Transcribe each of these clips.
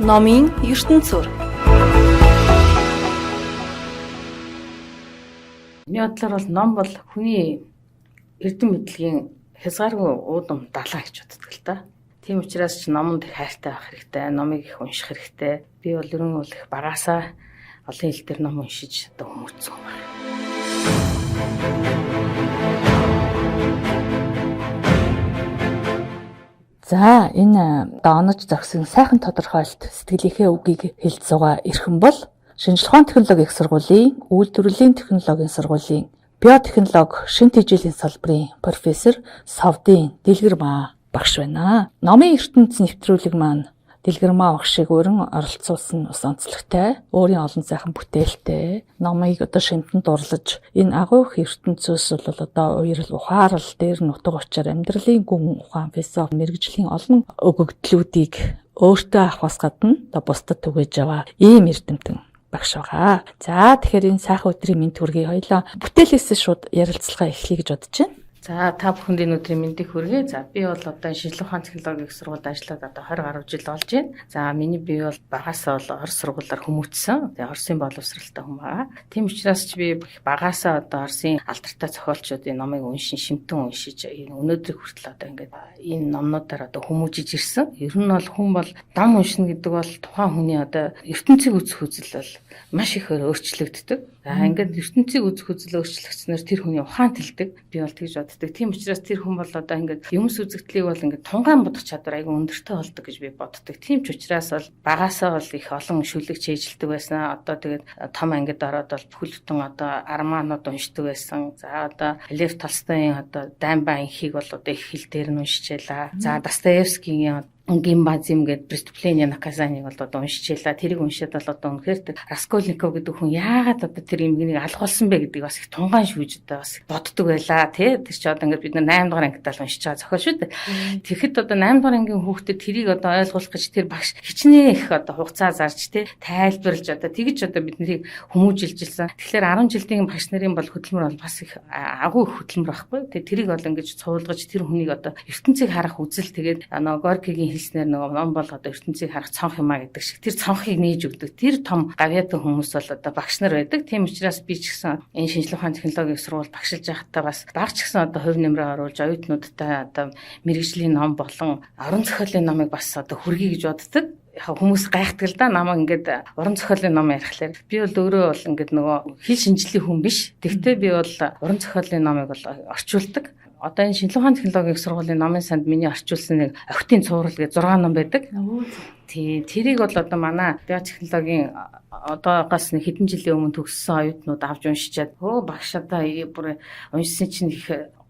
Номын ертөнцөөр. Миний бодлоор бол ном бол хүний эрдэм мэдлэгийн хязгааргүй уудам далаа гэж боддог л да. Тийм учраас ч номонд их хайртай байх хэрэгтэй, номыг их унших хэрэгтэй. Би бол ерөн бол их багасаа олон хэл дээр ном уншиж одоо хүмүүцсэн байна. За энэ онож зогсон сайхан тодорхойлт сэтгэлийнхээ үгийг хэлж суугаа эрхэн бол шинжлэх ухааны технологи их сургуулийн үйлдвэрлэлийн технологийн сургуулийн биотехнологи шин тэжээлийн салбарын профессор Совдын Дэлгэрмаа багш байна. Номын ертөнц нэвтрүүлэг маань Дэлгэрмаа багшийг өрн оролцуулсан ус онцлогтой, өөрийн олон сайхан бүтээлтэй номыг одоо шимтэнд дурлаж энэ агуух ертөнцөөс бол одоо уурал ухаарал дээр нутаг учир амьдралын гүн ухаан философи мэрэгжлийн олон өгөгдлүүдийг өөртөө авахаас гадна одоо бусдад түгээж аваа ийм эрдэмтэн багш байгаа. За тэгэхээр энэ сайхан өдрийн мэнд хүргэе. Хоёлаа бүтээлээс шууд ярилцлага эхлэе гэж бодож байна. За та бүхэнд энэ өдрийн мэндийг хүргэе. За би бол одоо шинжлэх ухааны технологийн их сургуульд ажиллаад одоо 20 гаруй жил болж байна. За миний бие бол багасаа бол Орос сургуулиар хүмүүжсэн. Тэгээ Оросын боловсралтай хүн байгаа. Тийм учраас ч би багасаа одоо Оросын алдартай зохиолчдын номыг шимтэн уншиж өнөөдрийг хүртэл одоо ингээд энэ номнуудаар одоо хүмүүжиж ирсэн. Ер нь бол хүн бол ном уншина гэдэг бол тухайн хүний одоо ертөнцийг үзэх үзэл бол маш ихээр өөрчлөгддөг. За ингээд ертөнцийг үзэх үзэл өөрчлөгдснөөр тэр хүний ухаан тэлдэг. Би бол тэгж боддог. Тийм учраас тэр хүн бол одоо ингээд юмс үзэгдлийг бол ингээд тунгаан бодох чадвар айгүй өндөртэй болдог гэж би боддог. Тийм ч учраас бол багасаа бол их олон шүлэг чийжилдэг байсан. Одоо тэгээд том ангид ороод бол бүхэл бүтэн одоо армаанууд уншдаг байсан. За одоо Лев Толстойн одоо Даймбаа инхийг бол одоо их хэл дээр нь уншижээ. За Достоевскийн Гимбазим гэдэг преступление наказаниыг бол одоо уншижээ. Тэрийг уншаад бол одоо үнэхээр Раскольников гэдэг хүн яагаад одоо тэр юмгийг алгуулсан бэ гэдгийг бас их тунгаан шүүж одоо бас боддог байлаа тий. Тэр чи одоо ингээд бид 8 дугаар ангидаа л уншиж байгаа зохиол шүү дээ. Тэгэхэд одоо 8 дугаар ангийн хүүхдэд тэрийг одоо ойлгуулах гэж тэр багш хичнээн их одоо хугацаа зарж тий тайлбарлаж одоо тэгж одоо биднийг хүмүүжилжүүлсэн. Тэгэхээр 10 жилийн багш нарын бол хөдөлмөр бол бас их агуу их хөдөлмөр байхгүй. Тэрийг бол ингэж цуулгаж тэр хүнийг одоо ертөнцийг харах үзэл тэгээд Горкигийн хэлснээр нөгөө ном бол одоо ертөнцийг харах цонх юмаа гэдэг шиг тэр цонхыг нээж өгдөг. Тэр том гавьяатан хүмүүс бол одоо багш нар байдаг. Тийм учраас би ч гэсэн энэ шинжлэх ухааны технологийн сургууль багшилж байхдаа бас багч гэсэн одоо хувь нэмрээ оруулж оюутнуудтай одоо мэрэгжлийн ном болон орон зохиолын номыг бас одоо хүргэе гэж боддог. Хүмүүс гайхдаг л да намайг ингээд уран зохиолын ном ярихлаар би бол өөрөө бол ингээд нөгөө хэл шинжлэлийн хүн биш. Тэгвэл би бол уран зохиолын номыг бол орчуулдаг. Одоо энэ шинжлэх ухааны технологийн сургуулийн номын санд миний орчуулсан нэг Охтын цуврал гэдэг 6 ном байдаг. Тий, тэрийг бол одоо манай биотехнологийн одоогоос нэг хэдэн жилийн өмнө төгссөн оюутнууд авч уншичаад багш одоо бүр уншсан чинь их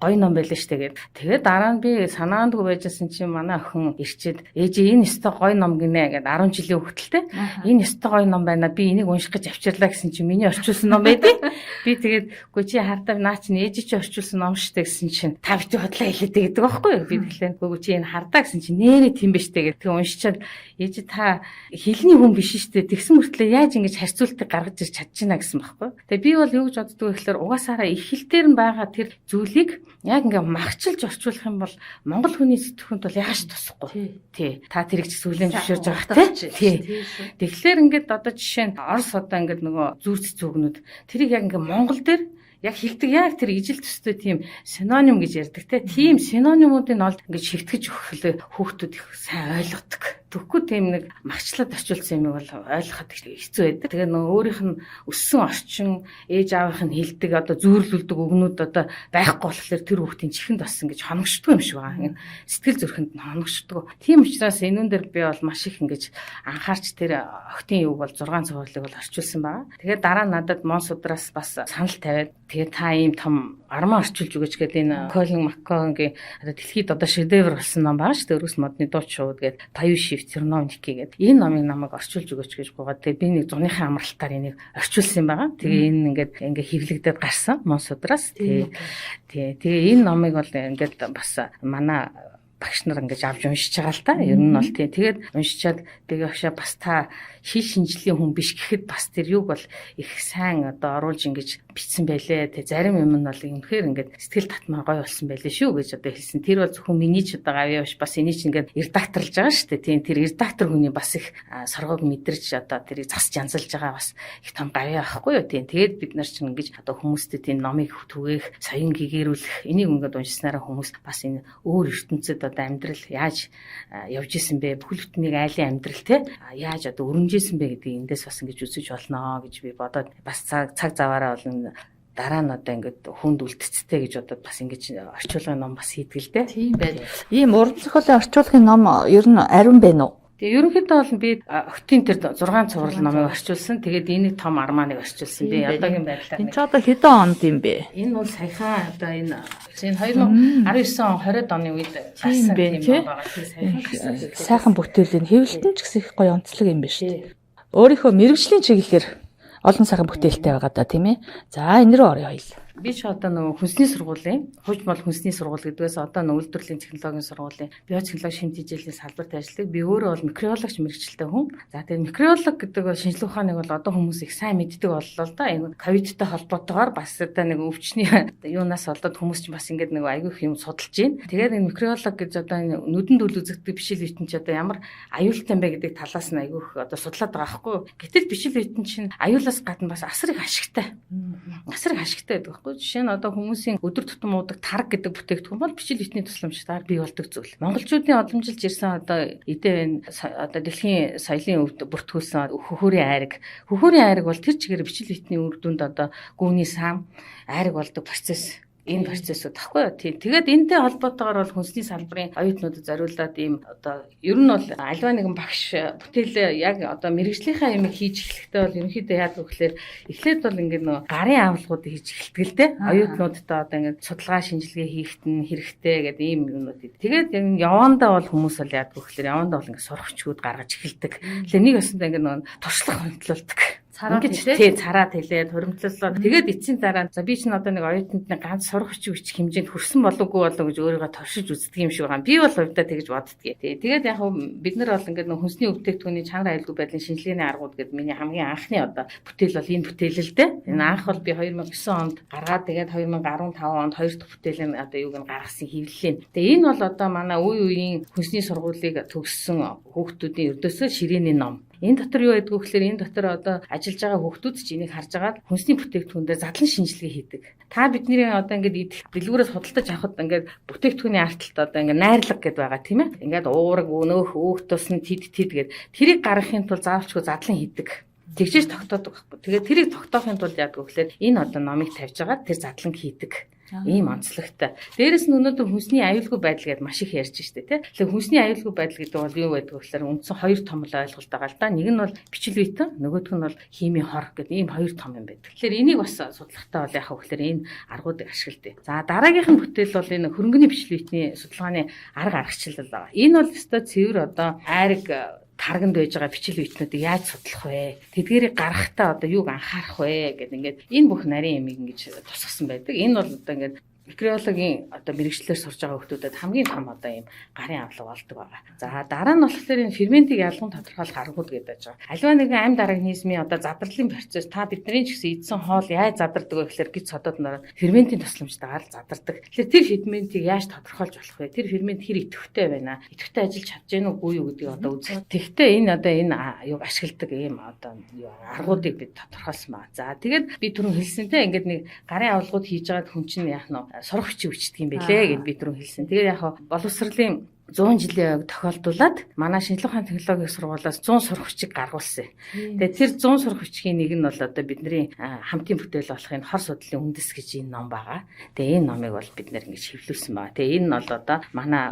гоё ном байлаа штэ гэд. Тэгээд дараа нь би санаандгүй байжсэн чинь манай охин ирчээд ээжээ энэ өстой гоё ном гинэ гэд 10 жилийн хөвгөлтэй. Энэ өстой гоё ном байна. Би энийг унших гэж авчирлаа гэсэн чинь миний орчуулсан ном байдیں۔ Би тэгээд үгүй чи хардаа наа чинь ээжээ чи орчуулсан ном штэ гэсэн чинь та бити бодлоо хэлээд гэдэг байхгүй юу? Би тэгэхээр үгүй чи энэ хардаа гэсэн чинь нэрээ тийм биш штэ гэд. Тэгээ уншичаад ээж та хэлний хүн биш штэ. Тэгсэн мөртлөө яаж ингэж харьцуултыг гаргаж ирч чадчихна гэсэн байхгүй. Тэгээ би бол юу гэж боддог вэ гэхээр угаасаараа их хэл дээр нь байгаа тэр зүйлийг яг ингээ махчилж орчуулах юм бол монгол хүний сэтгхэнд бол яаж тусахгүй. Тий. Та тэрийг ч сүлэн зөвшөөрж байгаа тий. Тэгэхээр ингээд одоо жишээ нь Орос одоо ингээд нөгөө зүүрц зүгнүүд тэрийг яг ингээ монгол дээр яг хэлдэг яг тэр ижил төстэй тийм синоним гэж ярьдаг те. Тийм синонимуудыг олд ингээд шивтгэж өгөхлөө хүүхдүүд их сайн ойлгодог. Тэгэхгүй тийм нэг махчлаад орчуулсан юм бол ойлгоход хэцүү байдаг. Тэгээ нөгөө өөрийнх нь өссөн орчин, ээж аавынх нь хэлдэг одоо зүйрлүүлдэг үгнүүд одоо байхгүй болохоор тэр хүүхдийн чихэнд бас ингэж хоногшдгүй юм шиг байгаа. Сэтгэл зүрхэнд нь хоногшдгүй. Тийм учраас энүүн дээр би бол маш их ингэж анхаарч тэр охтын юуг бол 6 цувралыг бол орчуулсан байгаа. Тэгээ дараа нь надад Мон судраас бас санал тавиад тэгээ та ийм том армаа орчуулж өгөөч гэдэг энэ Колин Макконгийн одоо дэлхийд одоо шедевр болсон ном байгаа шүү дээ. Өргөс модны дууд шууд гэдэг Таю Шифт Черновники гэдэг. Энэ номыг намайг орчуулж өгөөч гэж гуйгаад тэгээ би нэг зуныхаа амралтаар энийг орчуулсан юм байгаа. Тэгээ энэ ингээд хэвлэгдээд гарсан Мон судраас. Тэгээ энэ номыг бол ингээд бас манай багш нар ингэж авч уншиж байгаа л та. Ер нь бол тийм. Тэгээд уншичаад би багшаа бас та хэл шинжлэлийн хүн биш гэхэд бас тэр юг бол их сайн одоо оруулж ингэж бичсэн байлээ. Тэг зарим юм нь бол үнэхээр ингээд сэтгэл татмаар гоё болсон байлээ шүү гэж одоо хэлсэн. Тэр бол зөвхөн миний ч одоо гавьяа биш бас энийг ч ингээд редакторлж байгаа шүү дээ. Тийм тэр редактор хүний бас их соргог мэдэрч одоо тэрийг засч янзалж байгаа бас их том гавьяа байхгүй юу. Тийм тэгээд бид нар ч ингэж одоо хүмүүстэй тийм номыг түгээх, соён гэгэрүүлэх энийг ингээд уншсанараа хүмүүс бас энэ өөр ертөнцид одоо амьдрал яаж явж исэн бэ? Бүхэл бүтнийг айлын амьдрал те яаж одоо өрнөжсэн бэ гэдгийг эндээс бас ингэж үзэж болно гэж би бодоод бас цаг заваараа бол дараа нь одоо ингээд хүнд үлдцтэй гэж бодоод бас ингэж орчуулгын ном бас хийдэг л дээ. Тийм байна. Ийм уран зохиолын орчуулгын ном ер нь ариун байна уу? Тэгээ ерөнхийдөө бол би Октийн тэр 6 цуврал номыг орчуулсан. Тэгээд энийг том арманыг орчуулсан. Би одоогийн байдлаар энэ ч одоо хэдэн онд юм бэ? Энэ бол саяхан одоо энэ 2019 он 20 оны үед гарсан юм байгаа. Тэгээд сайхан бүтээлийн хэвлэлтэн ч гэсэн их гоё онцлог юм байна шүү дээ. Өөрийнхөө мэрэгжлийн чиглэлээр олон сайхан бүтээлтэй байгаа да тийм ээ. За энэ рүү орё хоёул. Би ч одоо нөгөө хүнсний сургуулийн хууч бол хүнсний сургууль гэдгээс одоо нөгөө үйлдвэрлэлийн технологийн сургуулийн биотехнологи шимт хичээлийн салбарт ажилладаг. Би өөрөө бол микробиологч мэрэгчлээ хүн. За тэгээд микробиолог гэдэг бол шинжилгээ ухааныг бол одоо хүмүүс их сайн мэддэг боллоо л да. Энэ ковидтай холбоотойгоор бас одоо нэг өвчний юунаас болоод хүмүүс ч бас ингээд нэг аягүй их юм судалж байна. Тэгээд энэ микробиолог гэж одоо энэ нүдэнд үл үзэгдэх бишил витамин ч одоо ямар аюултай юм бэ гэдэг талаас нь аягүй их одоо судлаад байгаа байхгүй. Гэтэл бишил витамин чинь аюулаас гадна бас асар их ашигтай. Асар их ашигтай гэдэг. Жишээ нь одоо хүмүүсийн өдөр тутам уудаг тарг гэдэг бүтээгдэхүүн бол бичил витамины тусламжтайгаар бий болдог зүйл. Монголчуудын уламжилж ирсэн одоо эдээ одоо дэлхийн соёлын өвд бүртгүүлсэн хөхүүрийн айраг. Хөхүүрийн айраг бол тэр чигээр бичил витамины үр дүнд одоо гүүний сам айраг болдог процесс. Энэ процессыг тахгүй юу. Тэгээд энэтэй холбоотойгоор бол хүнсний салбарын оюутнуудад зориулаад ийм одоо ер нь бол альва нэгэн багш бүтээл яг одоо мэрэгжлийнхаа юмыг хийж эхлэхдээ бол ерөнхийдөө яадаг вэ гэхээр эхлээд бол ингээд нөө гарын авалгуудыг хийж эхэлдэг л дээ. Оюутнуудтай одоо ингээд судалгаа шинжилгээ хийхэд нь хэрэгтэй гэдэг ийм юмнууд. Тэгээд явандаа бол хүмүүс бол яадаг вэ гэхээр явандаа бол ингээд сурахчгууд гаргаж эхэлдэг. Тэгэхээр нэг өсөндөө ингээд нөө туршлага хөндлөлдөг. Ингэж цараад хэлээд хуримтлалаа. Тэгээд эцсийн дараа за би ч н одоо нэг оюутнууд ганц сурах хүч хэмжээнд хүрсэн болоогүй болоо гэж өөрийгөө туршиж үздэг юм шиг байгаа. Би бол хувьдаа тэгж боддгийг. Тэгээд яг бид нар бол ингээд хүнсний өвдөгтөний чанар аюулгүй байдлын шинжилгээний аргууд гэдэг миний хамгийн анхны одоо бүтээл бол энэ бүтээл л дээ. Энэ анх бол би 2009 онд гаргаад тэгээд 2015 онд хоёр дахь бүтээлийн одоо юуг нь гаргасан хэвлэлээ. Тэгээд энэ бол одоо манай үе үеийн хүнсний сургуулийг төгссөн хүүхдүүдийн ердөөсөө ширээний ном. Энэ дотор юу байдг вэ гэхээр энэ дотор одоо ажиллаж байгаа хүүхдүүд ч энийг харж агаад хүнсний бүтээгдэхүүндээ задлан шинжилгээ хийдэг. Та бидний одоо ингээд идэх дэлгүүрээс худалдаж авахд ингээд бүтээгдэхүүний арталт одоо ингээд найрлага гэдээ байгаа тийм ээ. Ингээд уураг өнөөх өөх тусна тэд гэд тэрийг гаргахын тулд заавалчгүй задлан хийдэг. Тэгжээж тогтоодог байхгүй. Тэгээд тэрийг тогтоохын тулд яадаг вэ гэхээр энэ одоо номыг тавьж агаад тэр задлан хийдэг. Ийм онцлогтой. Дээрээс нь өнөөдөр хүнсний аюулгүй байдал гэдээ маш их ярьж штэ тий. Тэгэхээр хүнсний аюулгүй байдал гэдэг бол юу байдаг вэ гэхээр үндсэн хоёр том ойлголт байгаа л да. Нэг нь бол бичил витамин, нөгөөх нь бол химийн хор гэдэг ийм хоёр том юм байдаг. Тэгэхээр энийг бас судлахтаа бол яах вэ гэхээр энэ аргуудыг ашигладаг. За дараагийнх нь бүтээл бол энэ хөрөнгөний бичил витамины судалгааны арга аргачлал байгаа. Энэ бол өстой цэвэр одоо айраг тарганд байж байгаа бичил витаминуудыг яаж судлах вэ? Тэдгээрийг гаргахтаа одоо юуг анхаарах вэ гэдэг ингээд энэ бүх нарийн ямиг ингэж тусгасан байдаг. Энэ бол одоо ингээд микробиологийн одоо мэрэгчлэр сурж байгаа хүмүүсд хамгийн том одоо ийм гарын авлага болдог байгаа. За дараа нь болохоор энэ ферментийг ялган тодорхойлох аргууд гэдэг байгаа. Аливаа нэгэн амьд организмын одоо задралын процесс та бидний ч гэсэн эдсэн хоол яаж задардаг вэ гэхээр гид цодод нөр ферментийн тусламжтайгаар задардаг. Тэгэхээр тэр ферментийг яаж тодорхойлж болох вэ? Тэр фермент хэр идэвхтэй байна? Идэвхтэй ажиллаж чадж гэнэ үгүй юу гэдгийг одоо үзэх. Тэгтээ энэ одоо энэ юг ашигладаг ийм одоо аргуудыг бид тодорхойлсон байна. За тэгээд би түрүүн хэлсэнтэй ингээд нэг гарын авалгууд хийж байгаа хүн чинь яах нь сурах хүчийг өчтдөг юм бэлээ гэд би түрүүн хэлсэн. Тэгээд яг боловсролын 100 жилийн тохиолдуулаад манай шинжилгээ ухааны технологийн сургуулиас 100 сурах хүчийг гаргуулсан. Тэгээд тэр 100 сурах хүчийн нэг нь бол одоо бидний хамтын бүтээл болох энэ хор судлалын үндэс гэж энэ ном байгаа. Тэгээд энэ номыг бол бид нэр ингэж хэвлүүлсэн байгаа. Тэгээд энэ нь бол одоо манай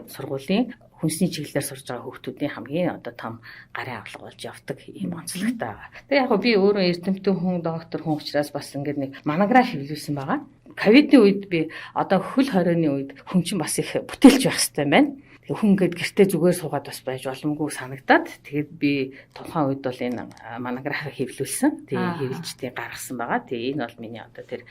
сургуулийн хүнсний чиглэлээр сурж байгаа хүүхдүүдийн хамгийн одоо том гарын авлага болж явдаг ийм онцлогтой байгаа. Тэгээ яг би өөрөө эрдэмтэн хүн, доктор хүн учраас бас ингээд нэг монограф хэвлүүлсэн байгаа. Ковидын үед би одоо хөл хорионы үед хүн чинь бас их бүтээлч байх хэрэгтэй байна. Тэгээ хүн ингээд гэртээ зүгээр суугаад бас байж боломгүй санагдаад тэгээд би тухайн үед бол энэ монографыг хэвлүүлсэн. Тэгээ хэвлэлжтэй гаргасан байгаа. Тэгээ энэ бол миний одоо тэр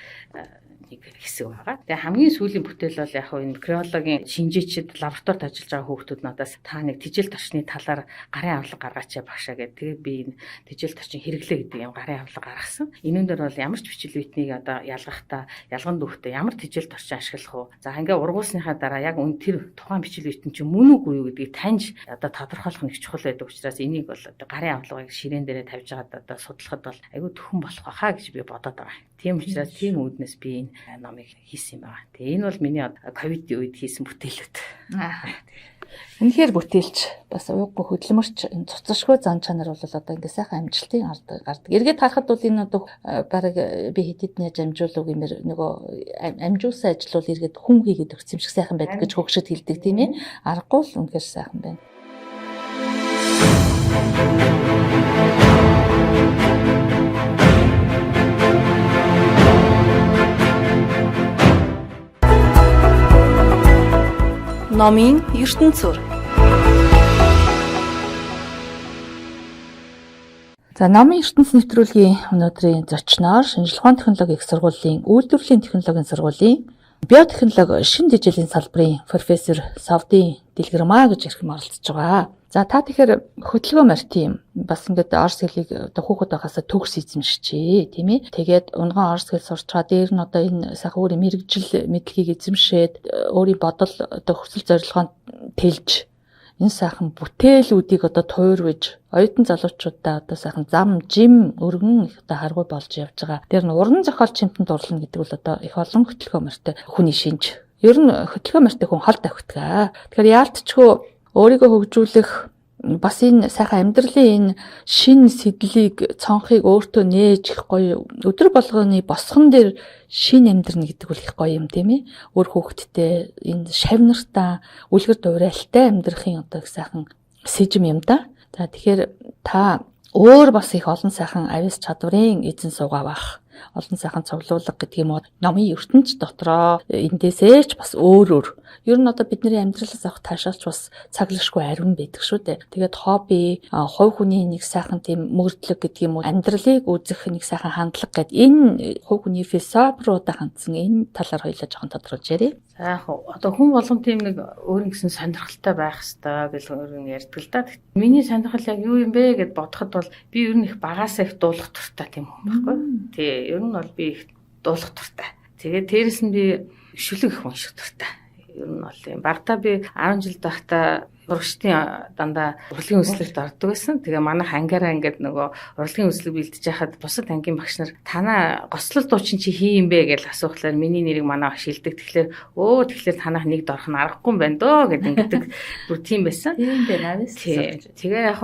нэг хэсэг байгаа. Тэгээ хамгийн сүүлийн бүтээл бол яг энэ микробиологийн шинжээчид лабораторид ажиллаж байгаа хүүхдүүд надаас та нэг тижэл торчны талаар гарын авлага гаргаач багшаа гэдэг. Тэгээд би энэ тижэл торчин хэрэглээ гэдэг юм гарын авлага гаргасан. Энүүн дээр бол ямар ч бичил битнийг одоо ялгахтаа ялган дүүхтээ ямар тижэл торчин ашиглах уу? За ингээ ургуулсныхаа дараа яг тэр тухайн бичил битэн чинь мөн үгүй юу гэдгийг таньж одоо тодорхойлох нь их чухал байдаг учраас энийг бол одоо гарын авлагыг ширээн дээрээ тавьж байгаа одоо судлахад бол айгүй төхөн болох байхаа гэж би бодоод байгаа. Тийм учраас тийм үүднээс би энэ номыг хийсэн юм байна. Тэгээ энэ бол миний ковидын үед хийсэн бүтээлүүд. Үнэхээр бүтээлч бас ууггүй хөдөлмөрч энэ цуцшгүй зан чанар бол одоо ингээ сайхан амжилтын гардаг. Эргээд харахад бол энэ одоо баг би хэдийд нэж амжуулах гэмээр нөгөө амжуулсан ажил бол эргээд хүн хийгээд өгсөн юм шиг сайхан байдаг гэж хөгшөд хэлдэг тийм ээ. Аргагүй л үнэхээр сайхан байна. Номын ертөнцөөр. За номын ертөнц нэвтрүүлгийн өнөөдрийн зочноор шинжлэх ухааны технологийн их сургуулийн үйлдвэрлэлийн технологийн сургуулийн биотехнологи шин дэжлийн салбарын профессор Савдын Дэлгэрмаа гэж ирхэм оролцож байгаа. За та тэгэхээр хөдөлгөөн мартин бас ингээд орс хэлийг одоо хүүхэд байхасаа төгс эзэмшчихээ тийм ээ. Тэгээд унган орс хэл сурч байгаа дээр нь одоо энэ сайхан өөрийн мэрэгжил мэдлэгийг эзэмшээд өөрийн бодол одоо хүсэл зорилгоонд тэлж энэ сайхан бүтээлүүдийг одоо туурвж оюутан залуучуудаа одоо сайхан зам жим өргөн их одоо харгуй болж явж байгаа. Тэр нь уран зохиол чимтэн дурлна гэдэг бол одоо их олон хөдөлгөөн мартай хүний шинж. Ер нь хөдөлгөөн мартай хүн хол тавхитгаа. Тэгэхээр яалтчгүй өөрийгөө хөгжүүлэх бас энэ сайхан амьдралын энэ шин сэдлийг цонхыг өөртөө нээж их гоё өдөр болгоны босгон дээр шин амьдрна гэдэг бол их гоё юм тийм ээ. Өөр хүүхэдтэй энэ шавнартаа үлгэр дуурайлтай амьдрахын одоо их сайхан сэжим юм да. За тэгэхээр та өөр бас их олон сайхан авис чадварын эзэн суугаа бах. Олон сайхан цуглуулга гэдэг юм уу номын ертөнц дотроо эндээсээч бас өөр. Ер нь одоо бидний амьдралаас авах таашаалч бас цаглашгүй ариун байдаг шүү дээ. Тэгээд хобби, хувь хүний нэг сайхан тийм мөрдлөг гэдэг юм уу амьдралыг үзэх нэг сайхан хандлага гэдэг энэ хувь хүний философиудаа хандсан энэ талаар хоёлаа жоохон тодруулж ярив. За яг одоо хүн болгон тийм нэг өөр нэгэн сонирхолтой байх хэрэгтэй гэж өөр нь ярьдаг л да. Миний сонирхол яг юу юм бэ гэд бодоход бол би ер нь их багасаа их дуулах туртай тийм хүн байхгүй. Тий, ер нь бол би их дуулах туртай. Тэгээд дээрэс нь би шүлэг их унших туртай. Ер нь бол юм. Багтаа би 10 жил байхдаа урагшдын дандаа урлагийн үзлэгт ордог байсан. Тэгээ манайх ангиараа ингээд нөгөө урлагийн үзлэг бэлдэж байхад бусад ангийн багш нар танаа гослол дуучин чи хий юм бэ гэж асуухлаар миний нэрийг манайх шилдэг. Тэгэхээр танах нэг дорох нь аргагүй юм байна дөө гэдэг ингээд бүр тийм байсан. Тийм байна. Тэгээ яг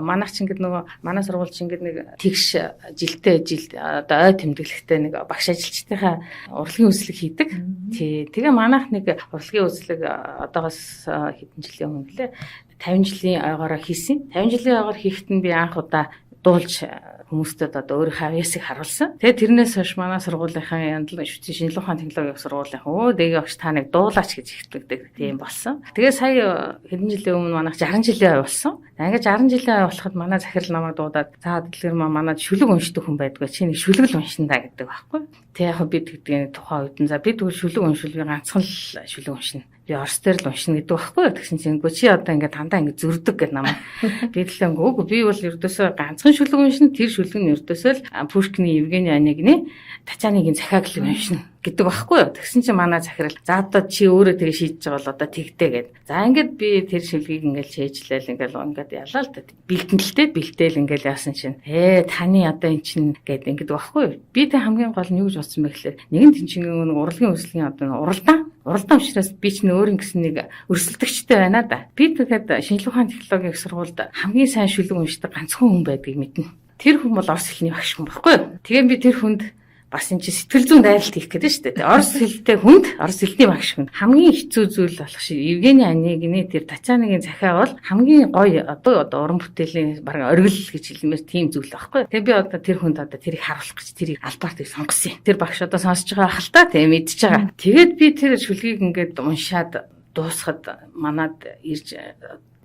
манайх ч ингээд нөгөө манай сургууль ч ингээд нэг тэгш жилдээ одоо ой тэмдэглэхтэй нэг багш ажилчдынхаа урлагийн үзлэг хийдэг. Тэгээ манайх нэг урлагийн үзлэг одоогоос хэдэн жилийн өмнө 50 жилийн ойгоороо хийсэн. 50 жилийн ойгоор хийхэд нь би анх удаа дуулж хүмүүстээ одоо өөрийнхөө авьяасыг харуулсан. Тэгээ тэрнээс хойш манай сургуулийнхаа шинжлэх ухааны технологийн сургуулийнхаа дэгээ огч та нэг дуулаач гэж ихтгэдэг тийм болсон. Тэгээ сая хэдэн жилийн өмнө манайх 60 жилийн ой болсон. Ингээд 60 жилийн ой болоход манай захирал намайг дуудаад за Дэлгэрмаа манайд шүлэг уншдаг хүн байдгаа чи нэг шүлэг л уншина да гэдэг байхгүй. Тэгээ яг би тэгдгийн тухайн үед нь за би тэгвэл шүлэг уншвал би ганцхан л шүлэг уншина. Би орс дээр л уншина гэдэг байхгүй. Тэгсэн чинь гоо чи одоо ингээд дандаа ингээд зөрдөг гэдэг намайг. Би төлөө үгүй би бол ердөөсөө ганцхан шүлэг уншина. Тэр шүлэг нь ердөөсөө л Пушкины Евгений Онегины Тачаныгийн захиаглыг уншина гэдэг байхгүй юу. Тэгсэн чинь манай захирал за одоо чи өөрөө тэгээ шийдэж байгаа бол одоо тэгтээ гэд. За ингээд би тэр шүлгийг ингээд шээжлээл ингээд ялаа л та бэлтэл ингээд яасан чинь таны одоо эн чинь гэд ингээд байхгүй юу. Би тэг хамгийн гол нь юу гэж бодсон бэ гэхээр нэгэн тэнцэнгийн нэг урлагийн үйлслийн одоо уралдаан учраас би ч нөөрийн гэсэн нэг өрсөлдөгчтэй байна да. Би тэгээд шинжлэх ухааны технологийн их сургуульд хамгийн сайн шүлэг уншдаг ганцхан хүн байдгийг мэднэ. Тэр хүн бол орос хэлний багш хүн байхгүй юу. Тэгээд би тэр хүнд бас энэ сэтгэл зүйн дайралт хийх гэдэг шүү дээ. Орос хэлтэй хүнд орос хэлний багш хүн хамгийн хэцүү зүйл болох шиг Евгений Онегины тэр Тачаныгийн захиа бол хамгийн гоё одоо уран бүтээлийн баг оргил гэж хэлмээр тийм зүйл байхгүй. Тэгээ би одоо тэр хүнд одоо тэрийг харуулах гэж тэрийг албаарт сонгосон юм. Тэр багш одоо сонсож байгаа хэл та тийм мэдчихэж байгаа. Тэгээд би тэр шүлгийг ингээд уншаад дуусахад манад ирж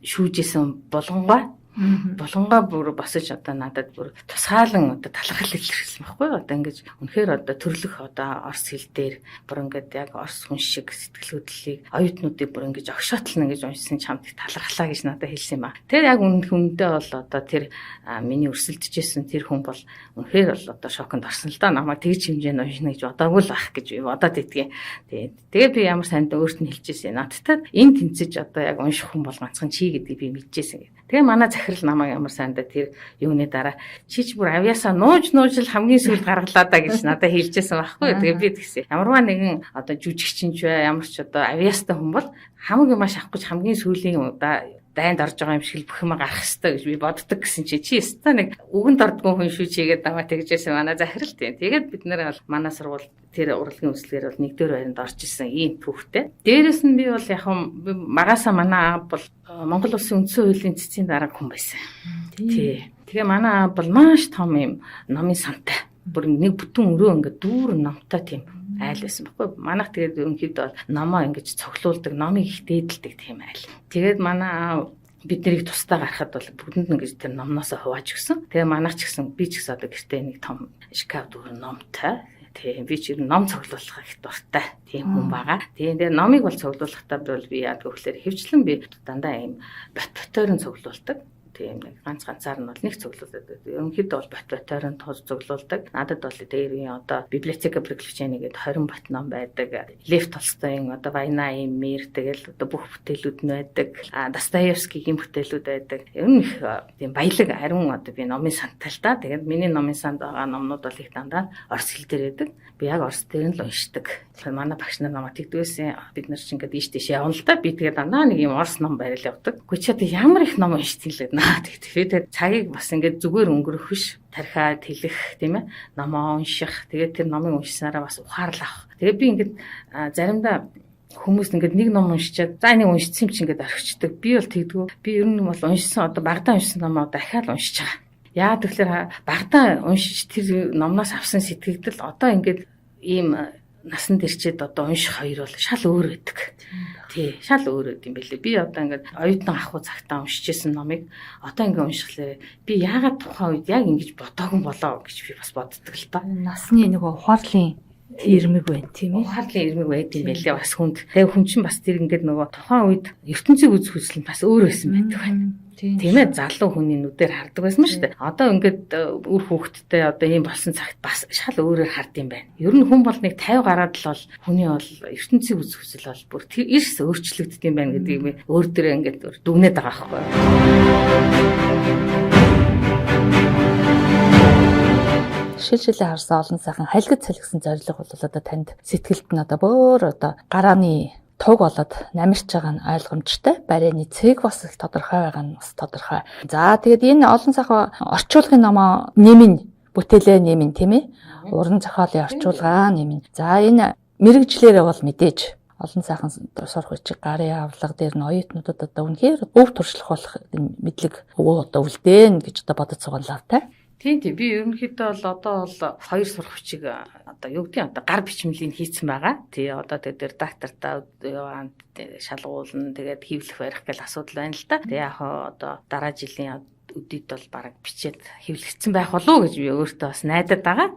шүүжсэн болгонгой Булангаа бүр босож одоо надад бүр тусгаалan одоо талархал илэрхийлсэн байхгүй юу? Одоо ингэж үнэхээр одоо төрлөх одоо орс хэл дээр бүр ингээд яг орс хүн шиг сэтгэл хөдлөлийг оюутнуудыг бүр ингэж огшоотлно гэж уншсан чамд их талархлаа гэж надад хэлсэн юм аа. Тэр яг үнэндээ бол одоо тэр миний өрсөлдөжсэн тэр хүн бол үнэхээр бол одоо шоконд орсон л да. Намайг тэгж хэмжээнд уншина гэж бодоагүй л байх гэж би бодоод идэгэн. Тэгээд би ямар сайн өөрт нь хэлчихсэн. Надтай энэ тэнцэж одоо яг унших хүн бол ганцхан чи гэдгийг би мэдчихсэн. Тэгээ манай захирал намайг ямар сайндаа тэр юуны дараа чи ч бүр авьяасаа нууж л хамгийн сүүлд гаргалаа да гэж надад хэлжсэн байхгүй. Тэгээ би тэгсэн. Ямарваа нэгэн одоо жүжигчин ч бай, ямар ч одоо авьяастай хүн бол хамгийн маш авах гэж хамгийн сүүлийн удаа дайнд орж байгаа юм шиг бүх юм гарах хэрэгтэй гэж би боддог гэсэн чи өстой нэг үгэнд ордгоо хүн шүү чигээд намайг тэгжсэн манай захирал тийм. Тэгээд бид нэр бол манай сургууль тэр урлагийн үйлчлэгээр бол 1-р байранд орж исэн ийм түүхтэй. Дээрээс нь би бол яг магаасаа манай аав бол Монгол Улсын үндсэн хуулийн цэцгийн дарга хүн байсан. Тий. Тэгээ манай аав бол маш том юм номын сантай. Бүр нэг бүтэн өрөө ингээд дүүр номтой тийм айл байсан баггүй. Манайх тэгээд ерөнхийдөө бол номоо ингэж цоглуулдаг, номыг их дээдэлдэг тийм айл. Тэгээд манай аав бид нарыг тусдаа гарахад бол бүгдэнд нь гэж тэр номноосоо хувааж өгсөн. Тэгээ манайх ч гэсэн би ч гэсэн одоо гэртээ нэг том шкаф дүүр номтой. Тийм би ч ном цуглуулах их дуртай тийм хүн байгаа. Тийм дээр номыг бол цуглуулахдаа бол би яадаг вөхлөөр хөвчлэн би дандаа ийм бот-ботоор нь цуглуулдаг. Тийм нэг ганцаар нь бол нэг цуглуулдаг. Ерөнхийдөө бол бот-ботоор нь цуглуулдаг. Надад бол дээрийн одоо библиотека приключения гэдэг 20 бот ном байдаг. Лев Толстойн одоо Война и мир тэгэл одоо бүх бүтээлүүд нь байдаг. Достоевскигийн бүтээлүүд байдаг. Ер нь их тийм баялаг ариун одоо би номын сантай л да. Тэгээд миний номын санд байгаа номнууд бол их дандаа орс хэл дээр байдаг. Би яг орс дээр нь л уншдаг. Тэгэхээр манай багш нар намайг тэгдгүйсэн бид нар ч ингээд ийш тийш явна л да. Би тэгээд дандаа нэг юм орс ном барил явдаг. Гэхдээ ч одоо ямар их ном уншдаг л тэгээд цагийг бас ингээд зүгээр өнгөрөх биш тархиад хэлэх тийм ээ номоо унших тэгээд тэр номыг уншсанараа бас ухаарлаа авах. Тэгээд би ингээд заримдаа хүмүүс ингээд нэг ном уншичаад за энийг уншсан юм чи ингээд орхичдаг. Би бол тэгдэггүй. Би ер нь бол уншсан одоо багадаа уншсан номоо дахиад уншиж байгаа. Яа тэгэхээр багадаа уншиж тэр номноос авсан сэтгэгдэл одоо ингээд ийм насанд ирчээд одоо унших хоёр бол шал өөр байдаг. Тий, шал өөр байд юм бэлээ. Би одоо ингээд оюутан ахуй цагтаа уншижсэн номыг одоо ингээд уншихлаа би яагаад тухайн үед яг ингэж бодоогүй болоо гэж би бас боддог л та. Насны нөгөө ухаарлын ирмэг байна тийм ээ. Ухаарлын ирмэг байд юм бэлээ бас хүнд. Тэгээ хүн чинь бас тэр ингээд нөгөө тухайн үед ертөнцийг үзэх хүсэл нь бас өөр байсан байдаг байна. Тийм ээ залуу хүний нүдээр хардаг байсан шүү дээ. Одоо ингээд үр хүүхэдтэй одоо ийм болсон цагт бас шал өөрөөр хард юм байна. Ер нь хүн бол нэг 50 гараад л бол хүний бол ертөнцийг үзэх хүсэл бол бүр тэр эрс өөрчлөгддөг юм байна гэдгийг би өөр дөрөө ингээд дүгнээд байгаа байхгүй. Шилжилээ харсан олон сайхан халигд салгисан зорилго бол одоо танд сэтгэлд нь одоо бөөр одоо гарааны туг болоод намирч байгаа нь ойлгомжтой. Барайны цэг бас их тодорхой байгаа нь бас тодорхой. За тэгээд энэ олон сайхан орчуулгын номоо нэмэн бүтээлээ нэмэн тийм ээ. Уран зохиолын орчуулгаа нэмэн. За энэ мэрэгжлэрээ бол мэдээж олон сайхан сурах хүчиг гарын авлага дээр нь оюутнуудад одоо үнэхээр өв туршлах болох мэдлэг өгөө одоо үлдээн гэж одоо бодож байгаа лавтай. Тийм би ерөнхийдөө бол одоо бол хоёр сурах хүчиг одоо юу гэдгийг одоо гар бичмэлийг хийцэн байгаа. Тий одоо тэр редактортай шалгуулна тэгээд хэвлэх барих гэл асуудал байна л да. Тэгээ яг одоо дараа жилийн өдөрт бол бараг бичээд хэвлэгдсэн байх болов уу гэж би өөртөө бас найдаад байгаа.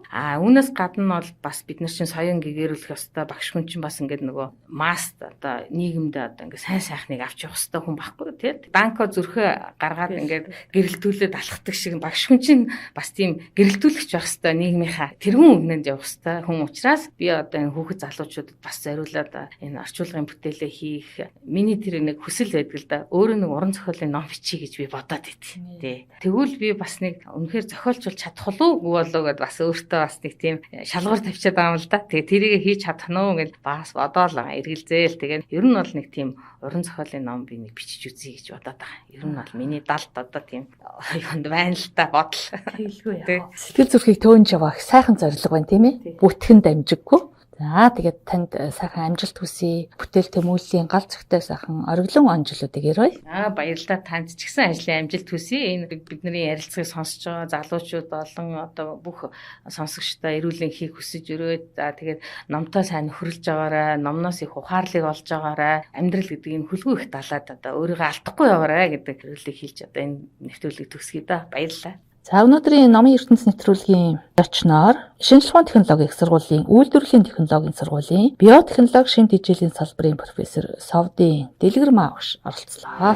Үүнээс гадна бол бас бид нар чинь соён гэгэрүүлэх ёстой багш хүн чинь бас ингээд нөгөө маст одоо нийгэмдээ одоо ингээд сайн сайхныг авч явах ёстой хүн байхгүй тий. Банко зүрхээ гаргаад ингээд гэрэлтүүлээд алхдаг шиг багш хүн чинь бас тийм гэрэлтүүлэгч байх ёстой нийгмийнхаа тэргүүн өмнөнд явах ёстой хүн учраас би одоо энэ хүүхэд залуучуудад бас зориулаад энэ орчуулгын бүтээлээ хийх миний тэр нэг хүсэл байдаг л да. Өөрөө нэг уран зохиолын ном бичиж гэж би бодоод байт. Тэгвэл би бас нэг үнэхээр зохиолчулж чадах болов уу гэдээ бас өөртөө бас нэг тийм шалгуур тавьчихад байгаа юм л да. Тэгээ тэрийг хийж чадах нь уу гэж бас бодоол эргэлзээл. Тэгээ ер нь бол нэг тийм уран зохиолын ном би нэг бичиж үзье гэж бодоод байгаа. Ер нь бол миний далд одоо тийм юунд байна л та бодол. Тэгэлгүй яа. Сэтгэл зүрхийг төөнж явах сайхан зорилго байна тийм ээ. Бүтгэн дамжиггүй. За тэгээд танд сайхан амжилт хүсье. Бүтээл тэмүүллийн гал зөгтэй сайхан ориглон онжлуудыг ярив. Баярлалаа, танд ч гэсэн ажлын амжилт хүсье. Энэ бидний ярилцлагыг сонсож байгаа залуучууд болон одоо бүх сонсогчдоо эрүүл энхийг хүсэж өрөөд за тэгээд номтой сайн нөхөрлж байгаарай, номноос их ухаарлыг олж байгаарай. Амьдрал гэдэг энэ хүлгүй их далаад одоо өөрийгөө алдахгүй яваарай гэдэг эрүүлгийг хэлж одоо энэ нэвтрүүлгийг төгсгий да. Баярлалаа. За өнөөдрийн номын ертөнц нэвтрүүлгийн зочноор шинжлэх ухааны технологийн их сургуулийн үйлдвэрлэлийн технологийн сургуулийн биотехнологи шин тэжээлийн салбарын профессор Совдын Дэлгэр Маавш оролцлоо.